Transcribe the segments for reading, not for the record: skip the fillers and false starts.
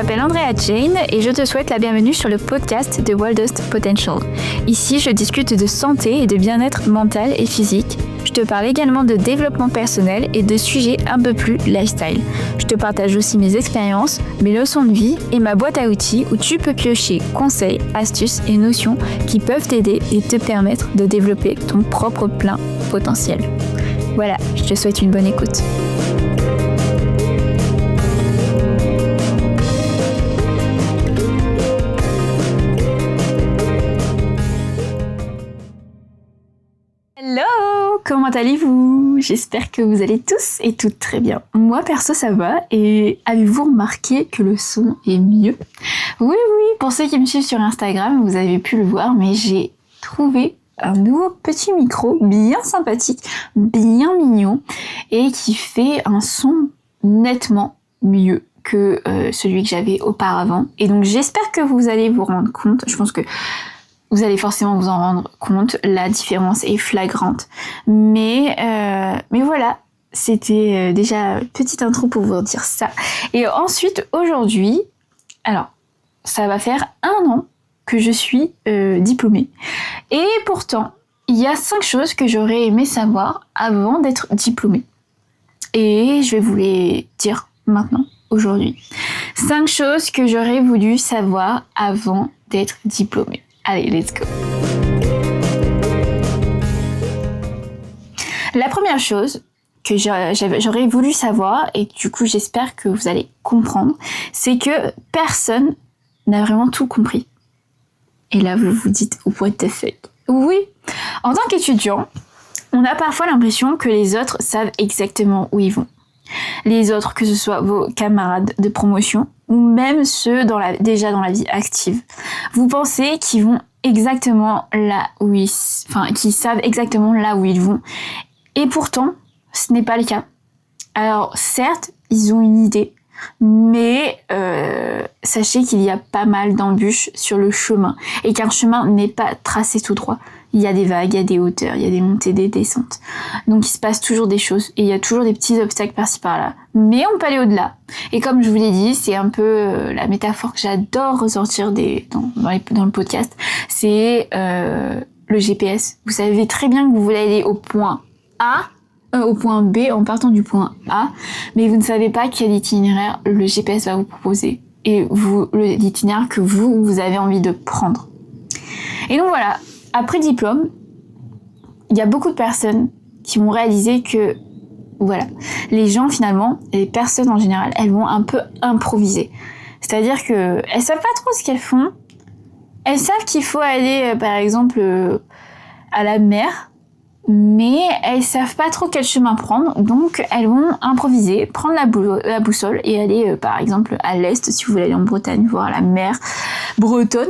m'appelle Andrea Jane et je te souhaite la bienvenue sur le podcast The Wildest Potential. Ici, je discute de santé et de bien-être mental et physique. Je te parle également de développement personnel et de sujets un peu plus lifestyle. Je te partage aussi mes expériences, mes leçons de vie et ma boîte à outils où tu peux piocher conseils, astuces et notions qui peuvent t'aider et te permettre de développer ton propre plein potentiel. Voilà, je te souhaite une bonne écoute. Hello, comment allez-vous? J'espère que vous allez tous et toutes très bien. Moi perso ça va, et avez-vous remarqué que le son est mieux? Oui, pour ceux qui me suivent sur Instagram, vous avez pu le voir, mais j'ai trouvé un nouveau petit micro bien sympathique, bien mignon, et qui fait un son nettement mieux que celui que j'avais auparavant. Et donc j'espère que vous allez vous rendre compte, je pense que vous allez forcément vous en rendre compte, la différence est flagrante. Mais voilà, c'était déjà une petite intro pour vous dire ça. Et ensuite, aujourd'hui, alors, ça va faire 1 an que je suis diplômée. Et pourtant, il y a 5 choses que j'aurais aimé savoir avant d'être diplômée. Et je vais vous les dire maintenant, aujourd'hui. 5 choses que j'aurais voulu savoir avant d'être diplômée. Allez, let's go. La première chose que j'aurais voulu savoir, et du coup j'espère que vous allez comprendre, c'est que personne n'a vraiment tout compris. Et là vous vous dites, what the fuck? Oui, en tant qu'étudiant, on a parfois l'impression que les autres savent exactement où ils vont. Les autres, que ce soit vos camarades de promotion ou même ceux déjà dans la vie active. Vous pensez qu'ils vont exactement là où qu'ils savent exactement là où ils vont. Et pourtant, ce n'est pas le cas. Alors, certes, ils ont une idée, mais sachez qu'il y a pas mal d'embûches sur le chemin et qu'un chemin n'est pas tracé tout droit. Il y a des vagues, il y a des hauteurs, il y a des montées, des descentes. Donc il se passe toujours des choses et il y a toujours des petits obstacles par-ci par-là. Mais on peut aller au-delà. Et comme je vous l'ai dit, c'est un peu la métaphore que j'adore ressortir dans le podcast. C'est le GPS. Vous savez très bien que vous voulez aller au point A, au point B en partant du point A, mais vous ne savez pas quel itinéraire le GPS va vous proposer. Et l'itinéraire que vous avez envie de prendre. Et donc voilà. Après diplôme, il y a beaucoup de personnes qui vont réaliser que, voilà, les gens finalement, les personnes en général, elles vont un peu improviser. C'est-à-dire que elles savent pas trop ce qu'elles font. Elles savent qu'il faut aller, par exemple, à la mer, mais elles savent pas trop quel chemin prendre. Donc elles vont improviser, prendre la boussole et aller, par exemple, à l'est, si vous voulez aller en Bretagne, voir la mer bretonne.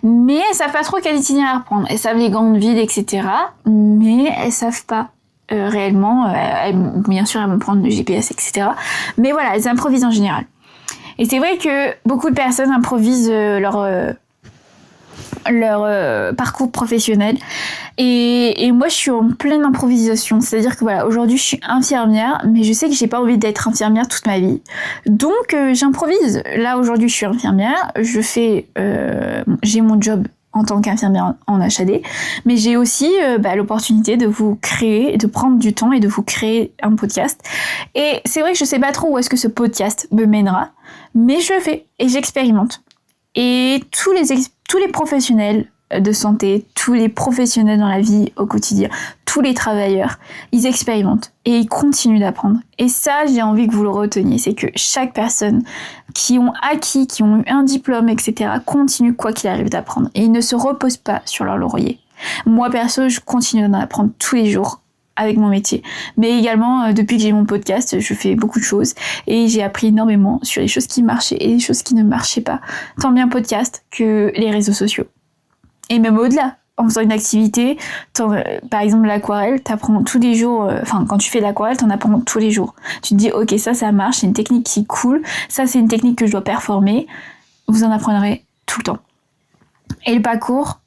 Mais elles savent pas trop quel itinéraire prendre. Elles savent les grandes villes, etc. Mais elles savent pas réellement. Bien sûr, elles vont prendre le GPS, etc. Mais voilà, elles improvisent en général. Et c'est vrai que beaucoup de personnes improvisent leur parcours professionnel. Et moi, je suis en pleine improvisation. C'est-à-dire que voilà, aujourd'hui, je suis infirmière, mais je sais que j'ai pas envie d'être infirmière toute ma vie. Donc, j'improvise. Là, aujourd'hui, je suis infirmière. J'ai mon job en tant qu'infirmière en HAD, mais j'ai aussi l'opportunité de vous créer, de prendre du temps et de vous créer un podcast. Et c'est vrai que je sais pas trop où est-ce que ce podcast me mènera, mais je le fais et j'expérimente. Et tous les professionnels de santé, tous les professionnels dans la vie au quotidien, tous les travailleurs, ils expérimentent et ils continuent d'apprendre. Et ça, j'ai envie que vous le reteniez, c'est que chaque personne qui ont eu un diplôme, etc., continue quoi qu'il arrive d'apprendre. Et ils ne se reposent pas sur leur laurier. Moi, perso, je continue d'en apprendre tous les jours avec mon métier. Mais également, depuis que j'ai mon podcast, je fais beaucoup de choses et j'ai appris énormément sur les choses qui marchaient et les choses qui ne marchaient pas. Tant bien podcast que les réseaux sociaux. Et même au-delà, en faisant une activité, par exemple l'aquarelle, t'apprends tous les jours, quand tu fais de l'aquarelle, t'en apprends tous les jours. Tu te dis, ok, ça marche, c'est une technique qui est cool, ça c'est une technique que je dois performer, vous en apprendrez tout le temps. Et le parcours,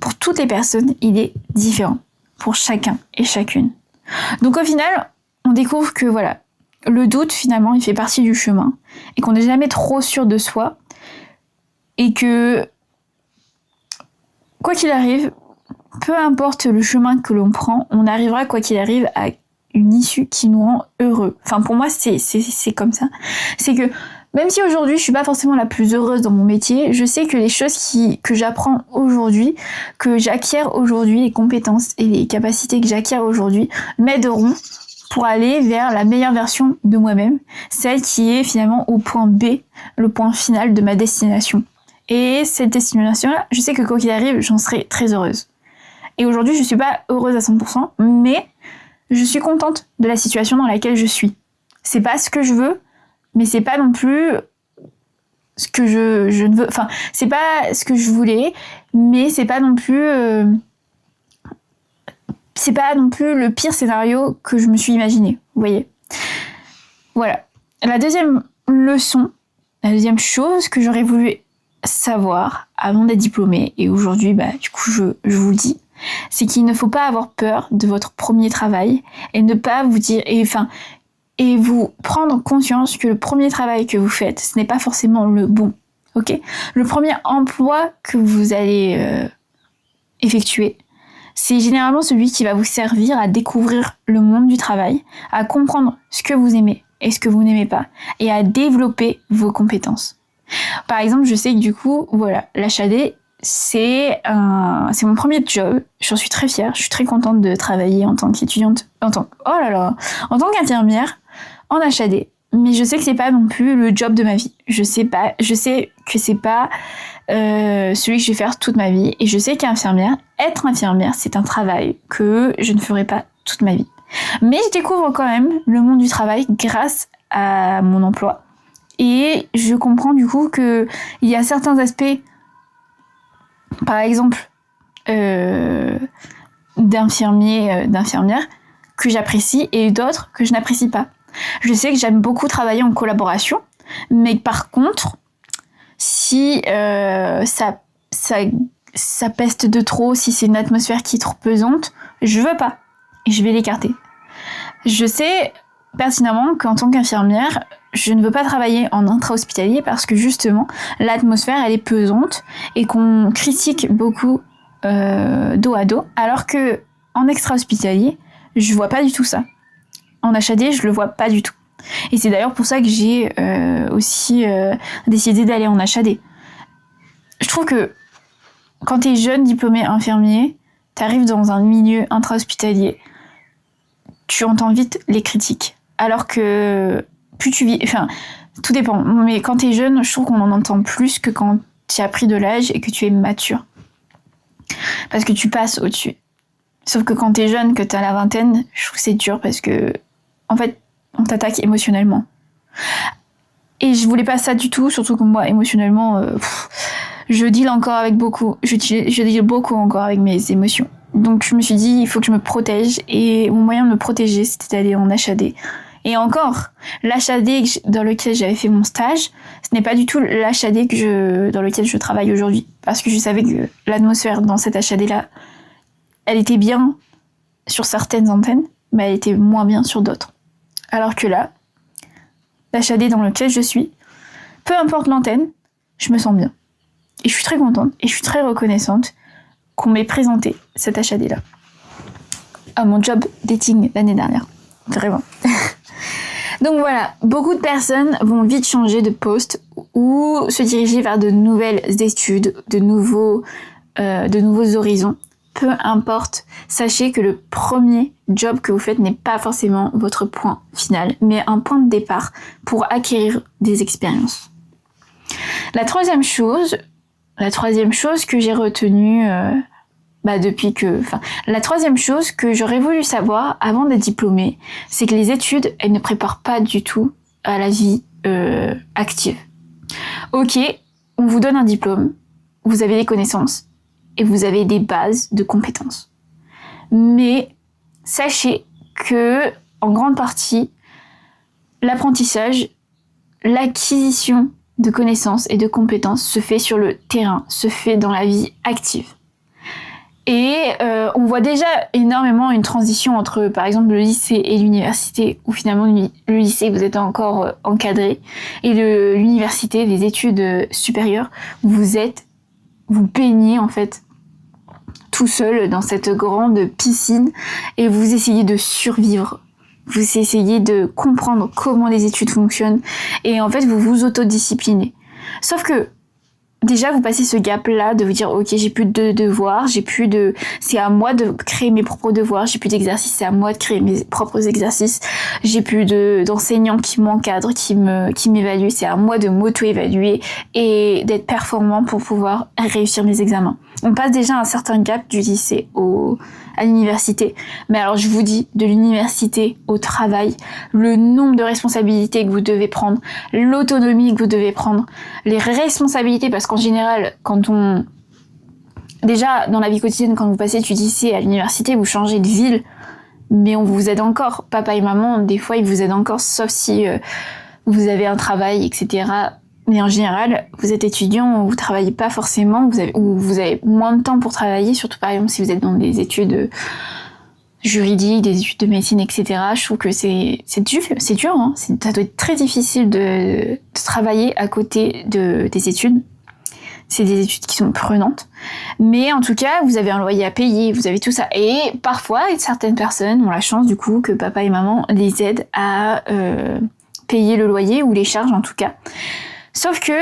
pour toutes les personnes, il est différent, pour chacun et chacune. Donc au final, on découvre que voilà, le doute, finalement, il fait partie du chemin et qu'on n'est jamais trop sûr de soi et que, quoi qu'il arrive, peu importe le chemin que l'on prend, on arrivera, quoi qu'il arrive, à une issue qui nous rend heureux. Enfin, pour moi, c'est comme ça. C'est que, même si aujourd'hui, je suis pas forcément la plus heureuse dans mon métier, je sais que les choses que j'apprends aujourd'hui, que j'acquiers aujourd'hui, les compétences et les capacités que j'acquiers aujourd'hui, m'aideront pour aller vers la meilleure version de moi-même, celle qui est finalement au point B, le point final de ma destination. Et cette destination-là, je sais que quoi qu'il arrive, j'en serai très heureuse. Et aujourd'hui, je suis pas heureuse à 100%, mais je suis contente de la situation dans laquelle je suis. C'est pas ce que je veux, mais c'est pas non plus ce que je ne veux. Enfin, c'est pas ce que je voulais, mais c'est pas non plus c'est pas non plus le pire scénario que je me suis imaginé. Vous voyez. Voilà. La deuxième leçon, la deuxième chose que j'aurais voulu savoir avant d'être diplômée, et aujourd'hui, du coup, je vous le dis, c'est qu'il ne faut pas avoir peur de votre premier travail et ne pas vous dire, et vous prendre conscience que le premier travail que vous faites, ce n'est pas forcément le bon, ok ? Le premier emploi que vous allez effectuer, c'est généralement celui qui va vous servir à découvrir le monde du travail, à comprendre ce que vous aimez et ce que vous n'aimez pas, et à développer vos compétences. Par exemple, je sais que du coup, voilà, l'HAD, c'est mon premier job. J'en suis très fière. Je suis très contente de travailler en tant qu'étudiante, en tant qu'infirmière en HAD. Mais je sais que c'est pas non plus le job de ma vie. Je sais que c'est pas celui que je vais faire toute ma vie. Et je sais être infirmière, c'est un travail que je ne ferai pas toute ma vie. Mais je découvre quand même le monde du travail grâce à mon emploi. Et je comprends du coup qu'il y a certains aspects, par exemple, d'infirmière, que j'apprécie et d'autres que je n'apprécie pas. Je sais que j'aime beaucoup travailler en collaboration, mais par contre, si ça peste de trop, si c'est une atmosphère qui est trop pesante, je veux pas. Et je vais l'écarter. Je sais pertinemment qu'en tant qu'infirmière, je ne veux pas travailler en intra-hospitalier parce que justement, l'atmosphère, elle est pesante et qu'on critique beaucoup dos à dos, alors que en extra-hospitalier, je vois pas du tout ça. En HAD, je le vois pas du tout. Et c'est d'ailleurs pour ça que j'ai aussi décidé d'aller en HAD. Je trouve que quand t'es jeune diplômé infirmier, t'arrives dans un milieu intra-hospitalier, tu entends vite les critiques. Alors que plus tu vis... Enfin, tout dépend. Mais quand t'es jeune, je trouve qu'on en entend plus que quand tu as pris de l'âge et que tu es mature. Parce que tu passes au-dessus. Sauf que quand t'es jeune, que t'as la vingtaine, je trouve que c'est dur parce que, en fait, on t'attaque émotionnellement. Et je voulais pas ça du tout, surtout que moi, émotionnellement, je deal encore avec beaucoup. Je deal beaucoup encore avec mes émotions. Donc je me suis dit, il faut que je me protège. Et mon moyen de me protéger, c'était d'aller en HAD. Et encore, l'HAD dans lequel j'avais fait mon stage, ce n'est pas du tout l'HAD dans lequel je travaille aujourd'hui. Parce que je savais que l'atmosphère dans cette HAD-là, elle était bien sur certaines antennes, mais elle était moins bien sur d'autres. Alors que là, l'HAD dans lequel je suis, peu importe l'antenne, je me sens bien. Et je suis très contente et je suis très reconnaissante qu'on m'ait présenté cet HAD-là à mon job dating l'année dernière. Vraiment. Donc voilà, beaucoup de personnes vont vite changer de poste ou se diriger vers de nouvelles études, de nouveaux horizons. Peu importe, sachez que le premier job que vous faites n'est pas forcément votre point final, mais un point de départ pour acquérir des expériences. La troisième chose que j'ai retenue la troisième chose que j'aurais voulu savoir avant d'être diplômée, c'est que les études, elles ne préparent pas du tout à la vie active. Ok, on vous donne un diplôme, vous avez des connaissances et vous avez des bases de compétences. Mais sachez que, en grande partie, l'apprentissage, l'acquisition de connaissances et de compétences se fait sur le terrain, se fait dans la vie active. Et on voit déjà énormément une transition entre, par exemple, le lycée et l'université, où finalement le lycée, vous êtes encore encadré, et l'université, les études supérieures, vous baignez en fait tout seul dans cette grande piscine, et vous essayez de survivre. Vous essayez de comprendre comment les études fonctionnent, et en fait, vous vous autodisciplinez. Sauf que déjà, vous passez ce gap-là de vous dire, ok, j'ai plus de devoirs, c'est à moi de créer mes propres devoirs, j'ai plus d'exercices, c'est à moi de créer mes propres exercices, j'ai plus d'enseignants qui m'encadrent, qui m'évaluent, c'est à moi de m'auto-évaluer et d'être performant pour pouvoir réussir mes examens. On passe déjà un certain gap du lycée à l'université. Mais alors, je vous dis, de l'université au travail, le nombre de responsabilités que vous devez prendre, l'autonomie que vous devez prendre, les responsabilités, parce qu'en général, déjà, dans la vie quotidienne, quand vous passez du lycée à l'université, vous changez de ville, mais on vous aide encore. Papa et maman, des fois, ils vous aident encore, sauf si vous avez un travail, etc. Mais en général, vous êtes étudiant, vous travaillez pas forcément, vous avez moins de temps pour travailler, surtout par exemple si vous êtes dans des études juridiques, des études de médecine, etc. Je trouve que c'est dur, hein. Ça doit être très difficile de travailler à côté des études. C'est des études qui sont prenantes. Mais en tout cas, vous avez un loyer à payer, vous avez tout ça. Et parfois, certaines personnes ont la chance du coup que papa et maman les aident à payer le loyer, ou les charges en tout cas. Sauf que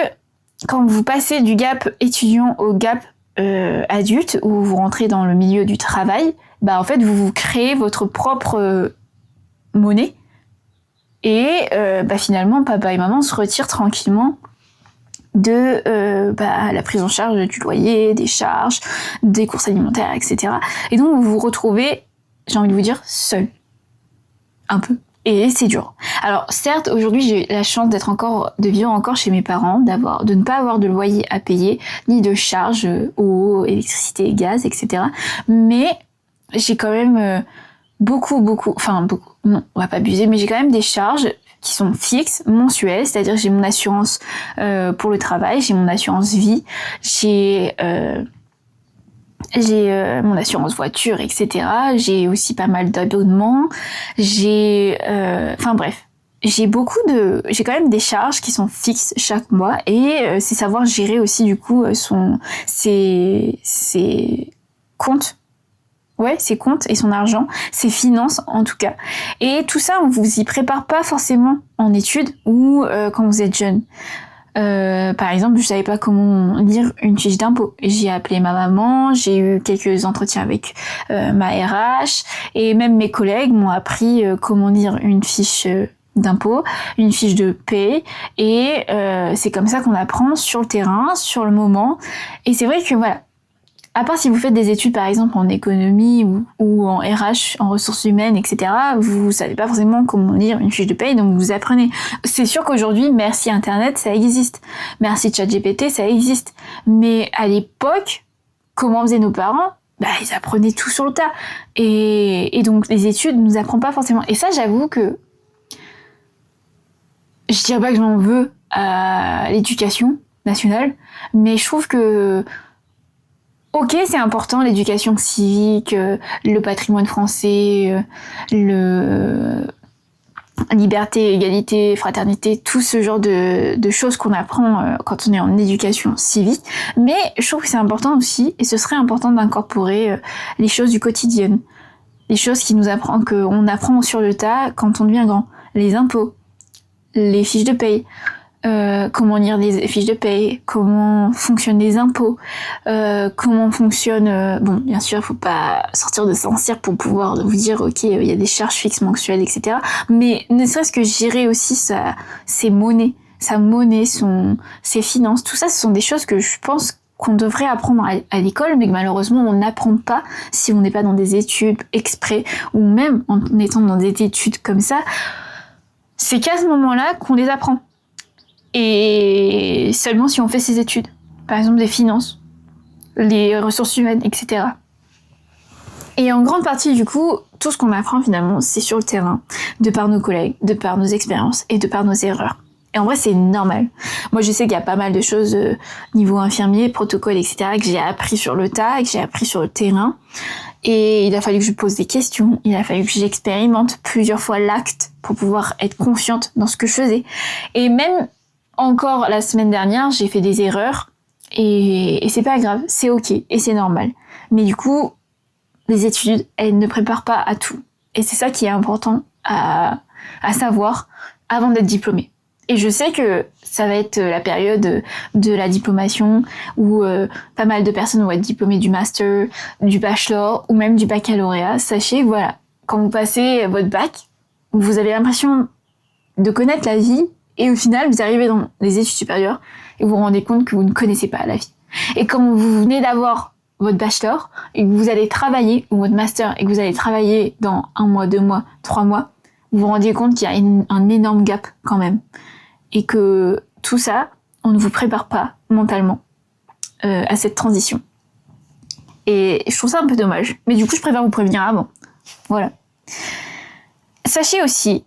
quand vous passez du gap étudiant au gap adulte, où vous rentrez dans le milieu du travail, bah en fait vous créez votre propre monnaie, et finalement papa et maman se retirent tranquillement de la prise en charge du loyer, des charges, des courses alimentaires, etc. Et donc vous vous retrouvez, j'ai envie de vous dire, seul. Un peu. Et c'est dur. Alors certes, aujourd'hui j'ai la chance de vivre encore chez mes parents, de ne pas avoir de loyer à payer, ni de charges eau, électricité, gaz, etc. Mais j'ai quand même beaucoup, non, on va pas abuser, mais j'ai quand même des charges qui sont fixes, mensuelles, c'est-à-dire j'ai mon assurance pour le travail, j'ai mon assurance vie, j'ai mon assurance voiture, etc. J'ai aussi pas mal d'abonnements. Bref. J'ai quand même des charges qui sont fixes chaque mois, et c'est savoir gérer aussi du coup ses comptes. Ouais, ses comptes et son argent, ses finances en tout cas. Et tout ça, on vous y prépare pas forcément en études ou quand vous êtes jeune. Par exemple, je savais pas comment lire une fiche d'impôt. J'ai appelé ma maman, j'ai eu quelques entretiens avec ma RH, et même mes collègues m'ont appris comment lire une fiche d'impôt, une fiche de paie, et c'est comme ça qu'on apprend sur le terrain, sur le moment. Et c'est vrai que voilà, à part si vous faites des études par exemple en économie ou en RH, en ressources humaines, etc., vous savez pas forcément comment lire une fiche de paye, donc vous apprenez. C'est sûr qu'aujourd'hui, merci Internet, ça existe. Merci ChatGPT, ça existe. Mais à l'époque, comment faisaient nos parents ? Ils apprenaient tout sur le tas. Et donc les études nous apprennent pas forcément. Et ça, j'avoue que je dirais pas que je m'en veux à l'éducation nationale, mais je trouve que ok, c'est important, l'éducation civique, le patrimoine français, liberté, égalité, fraternité, tout ce genre de choses qu'on apprend quand on est en éducation civique. Mais je trouve que c'est important aussi, et ce serait important d'incorporer les choses du quotidien, les choses qu'on apprend sur le tas quand on devient grand. Les impôts, les fiches de paye, comment lire les fiches de paye, comment fonctionnent les impôts, comment fonctionne... bon, bien sûr, il faut pas sortir de Saint-Cyr pour pouvoir vous dire, ok, il y a des charges fixes mensuelles, etc. Mais ne serait-ce que gérer aussi ses monnaies, sa monnaie, ses finances, tout ça, ce sont des choses que je pense qu'on devrait apprendre à l'école, mais que malheureusement on n'apprend pas si on n'est pas dans des études exprès, ou même en étant dans des études comme ça. C'est qu'à ce moment-là qu'on les apprend. Et seulement si on fait ses études. Par exemple des finances, les ressources humaines, etc. Et en grande partie du coup, tout ce qu'on apprend finalement, c'est sur le terrain, de par nos collègues, de par nos expériences et de par nos erreurs. Et en vrai, c'est normal. Moi, je sais qu'il y a pas mal de choses niveau infirmier, protocole, etc., que j'ai appris sur le tas, que j'ai appris sur le terrain. Et il a fallu que je pose des questions, il a fallu que j'expérimente plusieurs fois l'acte pour pouvoir être confiante dans ce que je faisais. Et même encore la semaine dernière, j'ai fait des erreurs et c'est pas grave, c'est ok et c'est normal. Mais du coup, les études, elles ne préparent pas à tout. Et c'est ça qui est important à savoir avant d'être diplômée. Et je sais que ça va être la période de la diplomation où pas mal de personnes vont être diplômées du master, du bachelor ou même du baccalauréat. Sachez, voilà, quand vous passez votre bac, vous avez l'impression de connaître la vie et au final, vous arrivez dans les études supérieures et vous vous rendez compte que vous ne connaissez pas la vie. Et quand vous venez d'avoir votre bachelor et que vous allez travailler, ou votre master, et que vous allez travailler dans 1 mois, 2 mois, 3 mois, vous vous rendez compte qu'il y a un énorme gap quand même. Et que tout ça, on ne vous prépare pas mentalement à cette transition. Et je trouve ça un peu dommage. Mais du coup, je préfère vous prévenir avant. Voilà. Sachez aussi,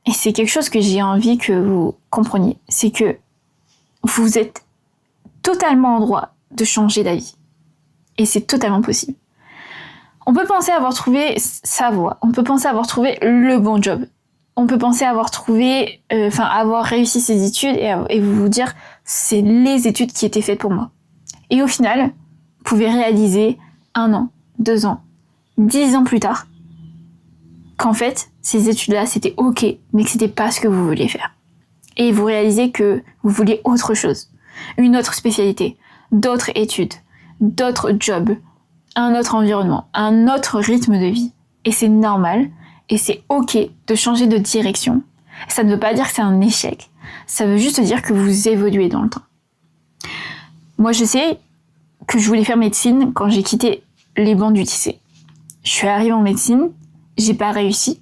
et c'est quelque chose que j'ai envie que vous compreniez, c'est que vous êtes totalement en droit de changer d'avis. Et c'est totalement possible. On peut penser avoir trouvé sa voie, on peut penser avoir trouvé le bon job, on peut penser avoir trouvé, avoir réussi ses études et vous dire c'est les études qui étaient faites pour moi. Et au final, vous pouvez réaliser 1 an, 2 ans, 10 ans plus tard qu'en fait, ces études-là, c'était ok, mais que c'était pas ce que vous vouliez faire. Et vous réalisez que vous vouliez autre chose, une autre spécialité, d'autres études, d'autres jobs, un autre environnement, un autre rythme de vie. Et c'est normal, et c'est ok de changer de direction. Ça ne veut pas dire que c'est un échec, ça veut juste dire que vous évoluez dans le temps. Moi, je sais que je voulais faire médecine quand j'ai quitté les bancs du lycée. Je suis arrivée en médecine, j'ai pas réussi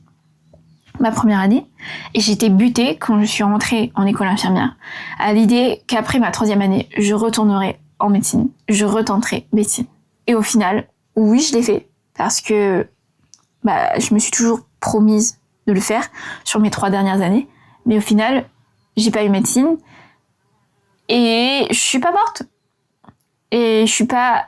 ma première année, et j'étais butée quand je suis rentrée en école infirmière à l'idée qu'après ma 3e année, je retournerai en médecine, je retenterai médecine. Et au final, oui, je l'ai fait, parce que je me suis toujours promise de le faire sur mes 3 dernières années, mais au final, j'ai pas eu médecine, et je suis pas morte. Et je suis pas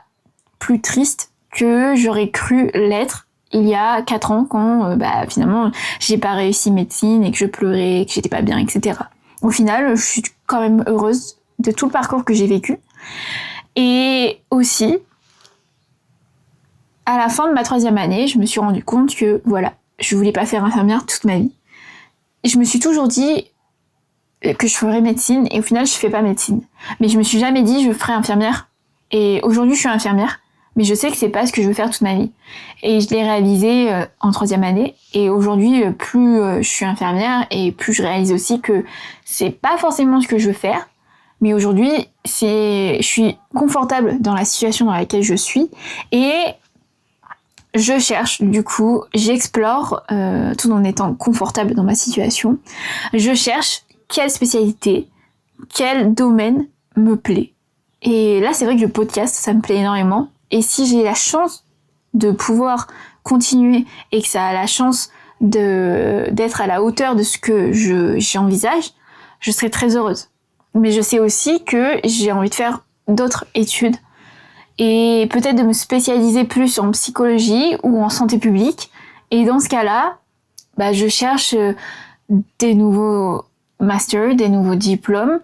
plus triste que j'aurais cru l'être il y a 4 ans quand finalement j'ai pas réussi médecine et que je pleurais, que j'étais pas bien, etc. Au final, je suis quand même heureuse de tout le parcours que j'ai vécu. Et aussi, à la fin de ma 3e année, je me suis rendu compte que voilà, je voulais pas faire infirmière toute ma vie. Et je me suis toujours dit que je ferais médecine et au final je fais pas médecine. Mais je me suis jamais dit je ferais infirmière. Et aujourd'hui je suis infirmière, mais je sais que c'est pas ce que je veux faire toute ma vie. Et je l'ai réalisé en 3e année. Et aujourd'hui, plus je suis infirmière et plus je réalise aussi que c'est pas forcément ce que je veux faire. Mais aujourd'hui, je suis confortable dans la situation dans laquelle je suis et je cherche, du coup, j'explore tout en étant confortable dans ma situation. Je cherche quelle spécialité, quel domaine me plaît. Et là, c'est vrai que le podcast, ça me plaît énormément. Et si j'ai la chance de pouvoir continuer et que ça a la chance d'être à la hauteur de ce que j'envisage, je serai très heureuse. Mais je sais aussi que j'ai envie de faire d'autres études et peut-être de me spécialiser plus en psychologie ou en santé publique. Et dans ce cas-là, je cherche des nouveaux masters, des nouveaux diplômes.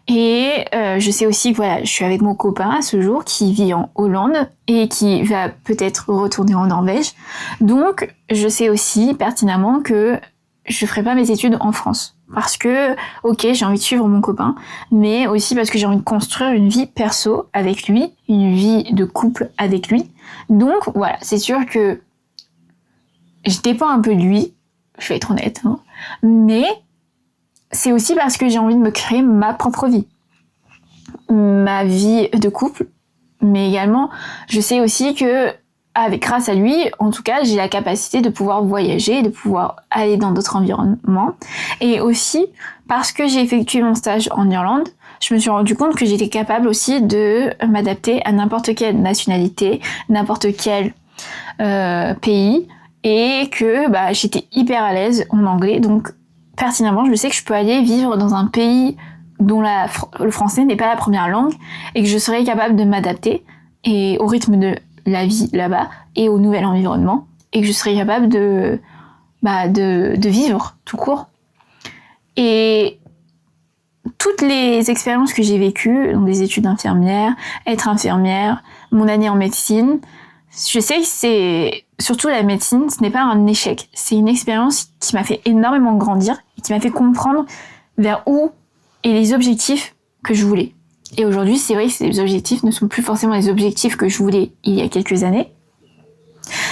Et je sais aussi que je suis avec mon copain à ce jour qui vit en Hollande et qui va peut-être retourner en Norvège. Donc, je sais aussi pertinemment que je ferai pas mes études en France. Parce que, ok, j'ai envie de suivre mon copain, mais aussi parce que j'ai envie de construire une vie perso avec lui, une vie de couple avec lui. Donc, voilà, c'est sûr que je dépends un peu de lui, je vais être honnête, hein, mais c'est aussi parce que j'ai envie de me créer ma propre vie. Ma vie de couple, mais également, je sais aussi que grâce à lui, en tout cas, j'ai la capacité de pouvoir voyager, de pouvoir aller dans d'autres environnements. Et aussi, parce que j'ai effectué mon stage en Irlande, je me suis rendu compte que j'étais capable aussi de m'adapter à n'importe quelle nationalité, n'importe quel pays, et que j'étais hyper à l'aise en anglais. Donc, pertinemment, je sais que je peux aller vivre dans un pays dont le français n'est pas la première langue et que je serai capable de m'adapter et au rythme de la vie là-bas et au nouvel environnement et que je serai capable de vivre tout court. Et toutes les expériences que j'ai vécues dans des études d'infirmière, être infirmière, mon année en médecine, je sais que c'est surtout la médecine, ce n'est pas un échec. C'est une expérience qui m'a fait énormément grandir et qui m'a fait comprendre vers où et les objectifs que je voulais. Et aujourd'hui, c'est vrai que ces objectifs ne sont plus forcément les objectifs que je voulais il y a quelques années,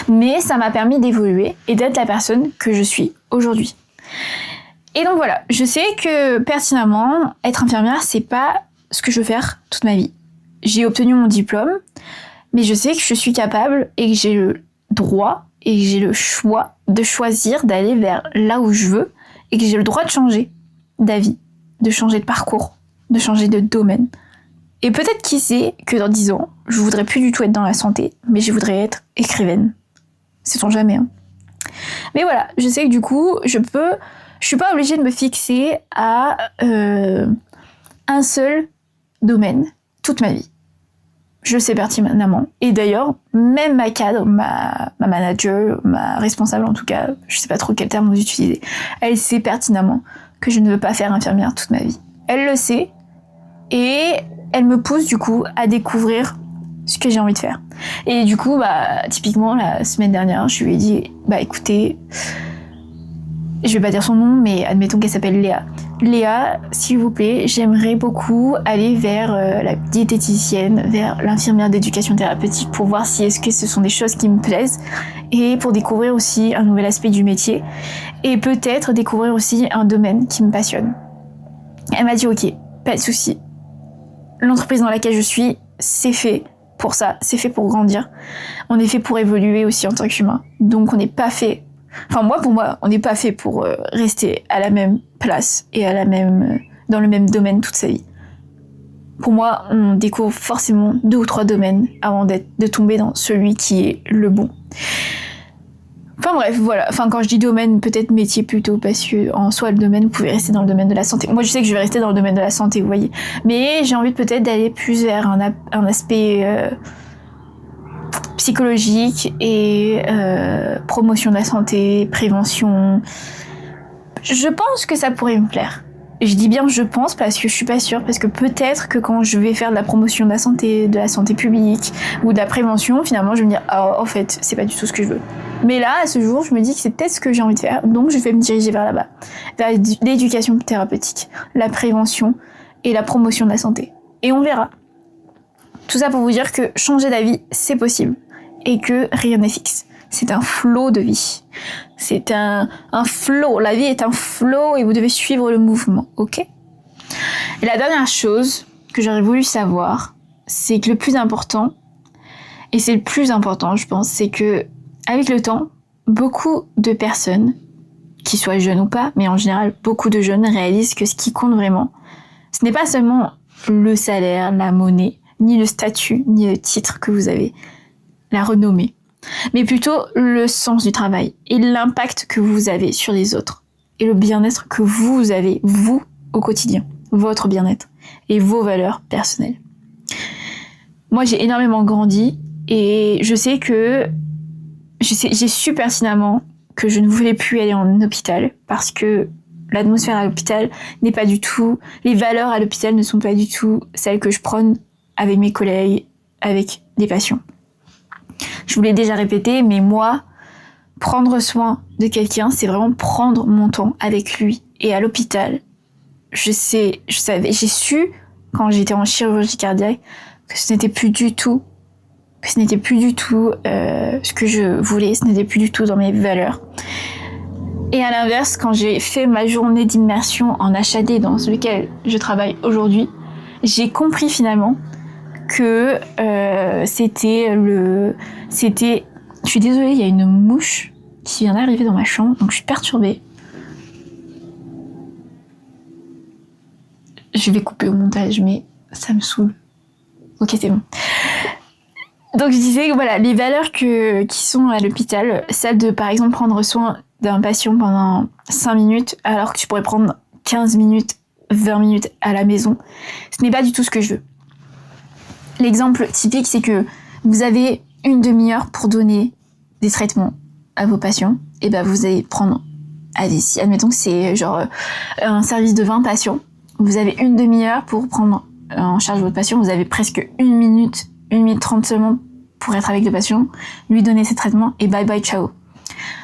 mais ça m'a permis d'évoluer et d'être la personne que je suis aujourd'hui. Et donc voilà, je sais que pertinemment, être infirmière, c'est pas ce que je veux faire toute ma vie. J'ai obtenu mon diplôme, mais je sais que je suis capable et que j'ai le droit et que j'ai le choix de choisir d'aller vers là où je veux et que j'ai le droit de changer d'avis, de changer de parcours, de changer de domaine. Et peut-être qui sait que dans 10 ans, je voudrais plus du tout être dans la santé, mais je voudrais être écrivaine. Sait-on jamais, hein. Mais voilà, je sais que du coup, je suis pas obligée de me fixer à un seul domaine toute ma vie. Je le sais pertinemment. Et d'ailleurs, même ma cadre, ma manager, ma responsable en tout cas, je sais pas trop quel terme vous utilisez, elle sait pertinemment que je ne veux pas faire infirmière toute ma vie. Elle le sait et elle me pousse du coup à découvrir ce que j'ai envie de faire. Et du coup, typiquement, la semaine dernière, je lui ai dit, écoutez, je vais pas dire son nom, mais admettons qu'elle s'appelle Léa. Léa, s'il vous plaît, j'aimerais beaucoup aller vers la diététicienne, vers l'infirmière d'éducation thérapeutique pour voir si est-ce que ce sont des choses qui me plaisent et pour découvrir aussi un nouvel aspect du métier et peut-être découvrir aussi un domaine qui me passionne. Elle m'a dit ok, pas de souci. L'entreprise dans laquelle je suis, c'est fait pour ça, c'est fait pour grandir. On est fait pour évoluer aussi en tant qu'humain. Donc on n'est pas fait... pour moi, on n'est pas fait pour rester à la même place et dans le même domaine toute sa vie. Pour moi, on découvre forcément 2 ou 3 domaines avant de tomber dans celui qui est le bon. Enfin bref, voilà. Quand je dis domaine, peut-être métier plutôt, parce que en soi, le domaine, vous pouvez rester dans le domaine de la santé. Moi, je sais que je vais rester dans le domaine de la santé, vous voyez. Mais j'ai envie peut-être d'aller plus vers un aspect psychologique et promotion de la santé, prévention. Je pense que ça pourrait me plaire. Je dis bien je pense parce que je suis pas sûre, parce que peut-être que quand je vais faire de la promotion de la santé publique ou de la prévention, finalement je vais me dire en fait c'est pas du tout ce que je veux. Mais là à ce jour je me dis que c'est peut-être ce que j'ai envie de faire, donc je vais me diriger vers là-bas, vers l'éducation thérapeutique, la prévention et la promotion de la santé. Et on verra. Tout ça pour vous dire que changer d'avis c'est possible et que rien n'est fixe. C'est un flot de vie. C'est un flot. La vie est un flot et vous devez suivre le mouvement, ok ? Et la dernière chose que j'aurais voulu savoir, c'est que le plus important, et c'est le plus important, je pense, c'est que avec le temps, beaucoup de personnes, qui soient jeunes ou pas, mais en général, beaucoup de jeunes réalisent que ce qui compte vraiment, ce n'est pas seulement le salaire, la monnaie, ni le statut, ni le titre que vous avez, la renommée, mais plutôt le sens du travail et l'impact que vous avez sur les autres et le bien-être que vous avez, vous, au quotidien, votre bien-être et vos valeurs personnelles. Moi, j'ai énormément grandi et j'ai su pertinemment que je ne voulais plus aller en hôpital parce que l'atmosphère à l'hôpital n'est pas du tout, les valeurs à l'hôpital ne sont pas du tout celles que je prône avec mes collègues, avec des patients. Je vous l'ai déjà répété, mais moi, prendre soin de quelqu'un, c'est vraiment prendre mon temps avec lui. Et à l'hôpital, j'ai su, quand j'étais en chirurgie cardiaque, que ce n'était plus du tout ce que je voulais, ce n'était plus du tout dans mes valeurs. Et à l'inverse, quand j'ai fait ma journée d'immersion en HAD dans lequel je travaille aujourd'hui, j'ai compris finalement que je suis désolée, il y a une mouche qui vient d'arriver dans ma chambre, donc je suis perturbée. Je vais couper au montage, mais ça me saoule. Ok, c'est bon. Donc je disais que voilà, les valeurs qui sont à l'hôpital, celle de par exemple prendre soin d'un patient pendant 5 minutes alors que tu pourrais prendre 15 minutes, 20 minutes à la maison. Ce n'est pas du tout ce que je veux. L'exemple typique, c'est que vous avez une demi-heure pour donner des traitements à vos patients. Et ben vous allez prendre, allez, si admettons que c'est genre un service de 20 patients, vous avez une demi-heure pour prendre en charge votre patient, vous avez presque 1 minute 30 seulement pour être avec le patient, lui donner ses traitements et bye bye, ciao.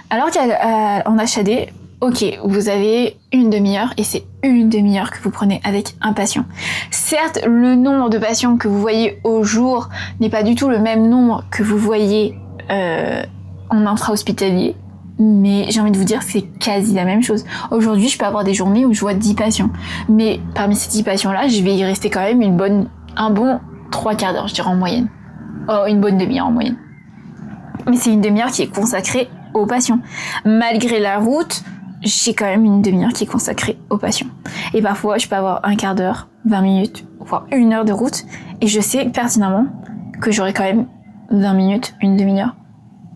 Alors qu'en HAD, ok, vous avez une demi-heure et c'est une demi-heure que vous prenez avec un patient. Certes, le nombre de patients que vous voyez au jour n'est pas du tout le même nombre que vous voyez en intra-hospitalier, mais j'ai envie de vous dire c'est quasi la même chose. Aujourd'hui, je peux avoir des journées où je vois 10 patients, mais parmi ces 10 patients-là, je vais y rester quand même un bon 3/4 d'heure, je dirais en moyenne. Oh, une bonne demi-heure en moyenne. Mais c'est une demi-heure qui est consacrée aux patients. Malgré la route, j'ai quand même une demi-heure qui est consacrée aux patients. Et parfois, je peux avoir un quart d'heure, 20 minutes, voire 1 heure de route, et je sais pertinemment que j'aurai quand même 20 minutes, une demi-heure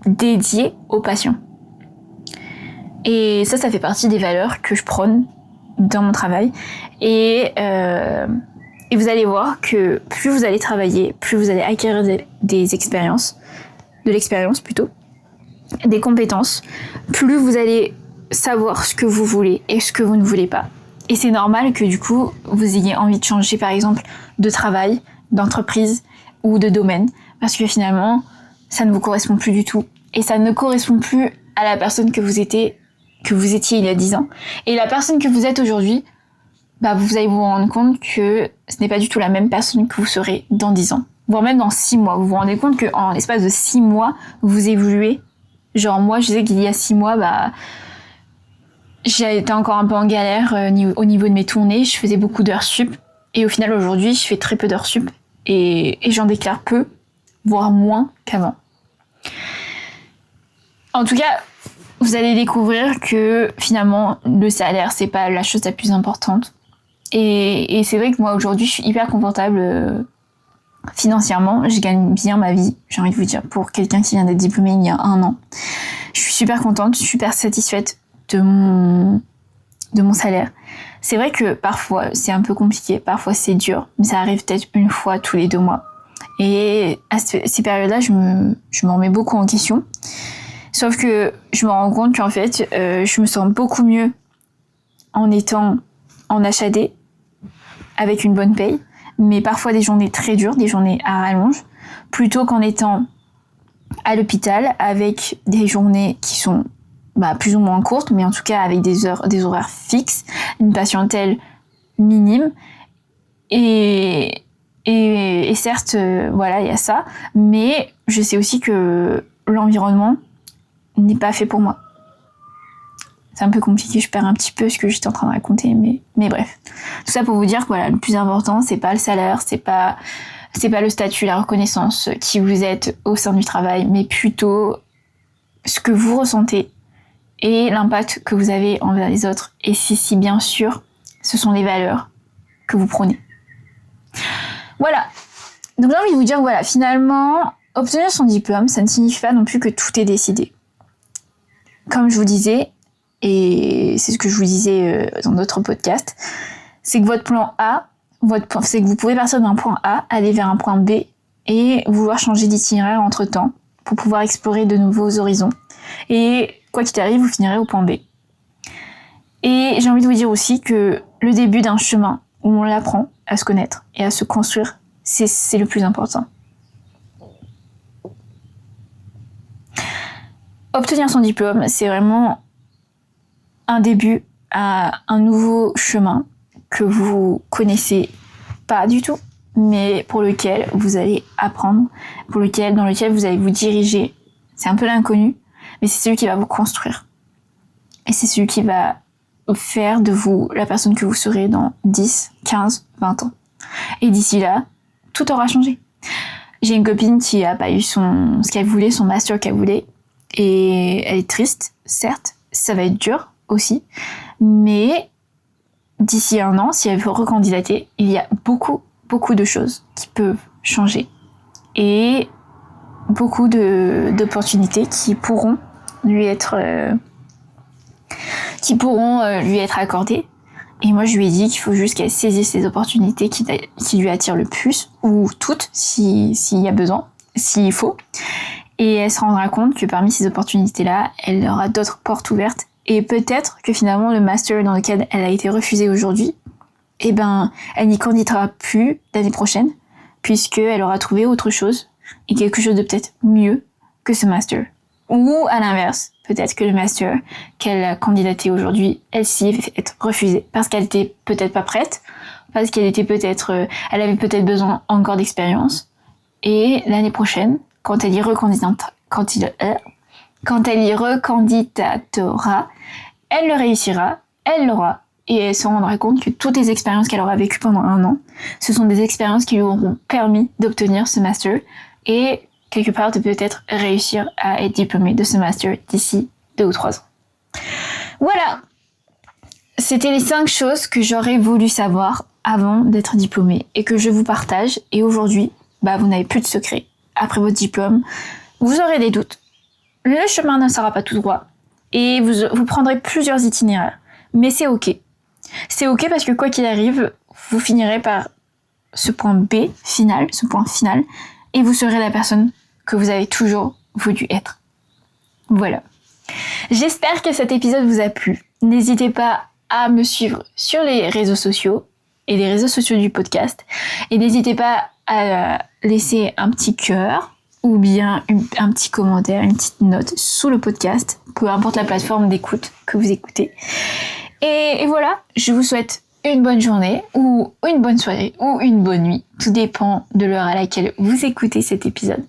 dédiée aux patients. Et ça fait partie des valeurs que je prône dans mon travail. Et vous allez voir que plus vous allez travailler, plus vous allez acquérir des expériences, de l'expérience plutôt, des compétences, plus vous allez savoir ce que vous voulez et ce que vous ne voulez pas. Et c'est normal que du coup, vous ayez envie de changer par exemple de travail, d'entreprise ou de domaine, parce que finalement, ça ne vous correspond plus du tout. Et ça ne correspond plus à la personne que vous étiez il y a 10 ans. Et la personne que vous êtes aujourd'hui, vous allez vous rendre compte que ce n'est pas du tout la même personne que vous serez dans 10 ans. Voire même dans 6 mois. Vous vous rendez compte qu'en l'espace de 6 mois, vous évoluez. Genre moi, je sais qu'il y a 6 mois, j'étais encore un peu en galère au niveau de mes tournées. Je faisais beaucoup d'heures sup. Et au final, aujourd'hui, je fais très peu d'heures sup. Et j'en déclare peu, voire moins qu'avant. En tout cas, vous allez découvrir que finalement, le salaire, c'est pas la chose la plus importante. Et c'est vrai que moi, aujourd'hui, je suis hyper confortable financièrement. Je gagne bien ma vie, j'ai envie de vous dire, pour quelqu'un qui vient d'être diplômé il y a 1 an. Je suis super contente, super satisfaite de mon salaire. C'est vrai que parfois, c'est un peu compliqué, parfois c'est dur, mais ça arrive peut-être une fois tous les 2 mois. Et à ces périodes-là, je me remets beaucoup en question. Sauf que je me rends compte qu'en fait, je me sens beaucoup mieux en étant en HAD, avec une bonne paye, mais parfois des journées très dures, des journées à rallonge, plutôt qu'en étant à l'hôpital, avec des journées qui sont plus ou moins courtes, mais en tout cas avec des horaires fixes, une patientèle minime, et certes, voilà, il y a ça, mais je sais aussi que l'environnement n'est pas fait pour moi. C'est un peu compliqué, je perds un petit peu ce que j'étais en train de raconter, mais bref. Tout ça pour vous dire que voilà, le plus important, c'est pas le salaire, c'est pas le statut, la reconnaissance, qui vous êtes au sein du travail, mais plutôt ce que vous ressentez et l'impact que vous avez envers les autres. Et si bien sûr, ce sont les valeurs que vous prônez. Voilà. Donc j'ai envie de vous dire, voilà, finalement, obtenir son diplôme, ça ne signifie pas non plus que tout est décidé. Comme je vous disais, et c'est ce que je vous disais dans d'autres podcasts, c'est que votre plan A, c'est que vous pouvez partir d'un point A, aller vers un point B et vouloir changer d'itinéraire entre-temps pour pouvoir explorer de nouveaux horizons. Et quoi qu'il arrive, vous finirez au point B. Et j'ai envie de vous dire aussi que le début d'un chemin où on apprend à se connaître et à se construire, c'est le plus important. Obtenir son diplôme, c'est vraiment un début à un nouveau chemin que vous connaissez pas du tout, mais pour lequel vous allez apprendre, dans lequel vous allez vous diriger. C'est un peu l'inconnu, mais c'est celui qui va vous construire. Et c'est celui qui va faire de vous la personne que vous serez dans 10, 15, 20 ans. Et d'ici là, tout aura changé. J'ai une copine qui a pas eu ce qu'elle voulait, son master qu'elle voulait, et elle est triste, certes, ça va être dur aussi, mais d'ici 1 an, si elle veut recandidater, il y a beaucoup de choses qui peuvent changer et beaucoup d'opportunités qui pourront lui être qui pourront lui être accordées. Et moi, je lui ai dit qu'il faut juste qu'elle saisisse les opportunités qui lui attirent le plus, ou toutes, s'il y a besoin, s'il faut. Et elle se rendra compte que parmi ces opportunités-là, elle aura d'autres portes ouvertes. Et peut-être que finalement, le master dans lequel elle a été refusée aujourd'hui, elle n'y candidatera plus l'année prochaine, puisqu'elle aura trouvé autre chose, et quelque chose de peut-être mieux que ce master. Ou à l'inverse, peut-être que le master qu'elle a candidaté aujourd'hui, elle s'y est fait refusée parce qu'elle était peut-être pas prête, parce qu'elle était elle avait peut-être besoin encore d'expérience. Et l'année prochaine, quand elle y recandidatera, elle le réussira, elle l'aura, et elle se rendra compte que toutes les expériences qu'elle aura vécues pendant 1 an, ce sont des expériences qui lui auront permis d'obtenir ce master et quelque part de peut-être réussir à être diplômée de ce master d'ici 2 ou 3 ans. Voilà, c'était les 5 choses que j'aurais voulu savoir avant d'être diplômée et que je vous partage. Et aujourd'hui, vous n'avez plus de secret. Après votre diplôme, vous aurez des doutes. Le chemin ne sera pas tout droit et vous prendrez plusieurs itinéraires. Mais c'est ok. C'est ok parce que quoi qu'il arrive, vous finirez par ce point final, et vous serez la personne que vous avez toujours voulu être. Voilà. J'espère que cet épisode vous a plu. N'hésitez pas à me suivre sur les réseaux sociaux et les réseaux sociaux du podcast. Et n'hésitez pas à laisser un petit cœur ou bien un petit commentaire, une petite note sous le podcast, peu importe la plateforme d'écoute que vous écoutez. Et voilà, je vous souhaite une bonne journée ou une bonne soirée ou une bonne nuit. Tout dépend de l'heure à laquelle vous écoutez cet épisode.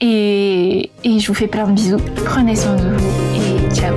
Et je vous fais plein de bisous. Prenez soin de vous et ciao.